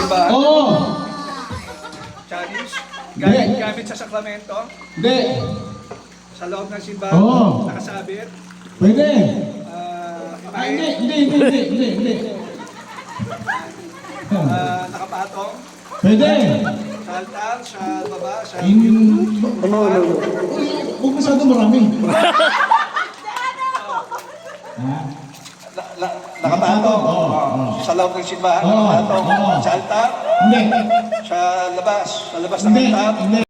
simbahan? Oo. Challenge? Hindi. Gamit sa sakramento? Hindi. Sa loob ng simbahan? Oo. Nakasabit? Pwede. Hindi, Imahe? hindi, hindi, hindi, hindi, hindi. Nakapatong? Pwede. Sa altar? Sa baba? Sa Huwag masyado marami. Nakapatong? Oo. Sa loob ng simbahan? Oo. Nakapatong? Oo. Sa altar? Hindi. Sa labas? Sa labas ng Hindi. altar? Hindi.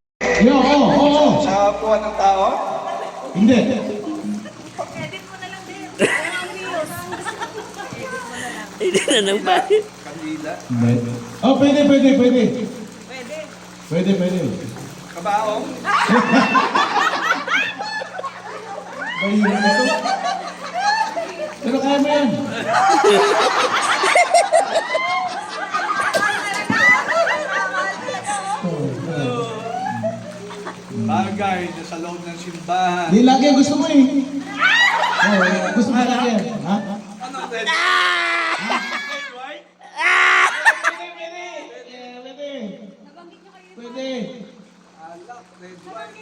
Yo, oo, oo. Sa upuan ng tao? Hindi. Hindi na nang bakit. Kandila? Hindi. Oh, pwede, pwede, pwede. Pwede, pwede. Kabaong? Mahirap ito. Pero kaya mo yan. Bagay na sa loob ng simbahan. Di lagi gusto mo eh. Oh, gusto mo lagi yan. Ha? Ano red? Red, white? Pwede. Alak, red, white.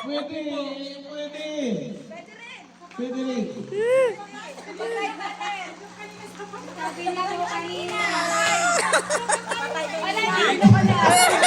Pwede. Pwede. Pwede rin. Sabi niyo kanina. Wala na.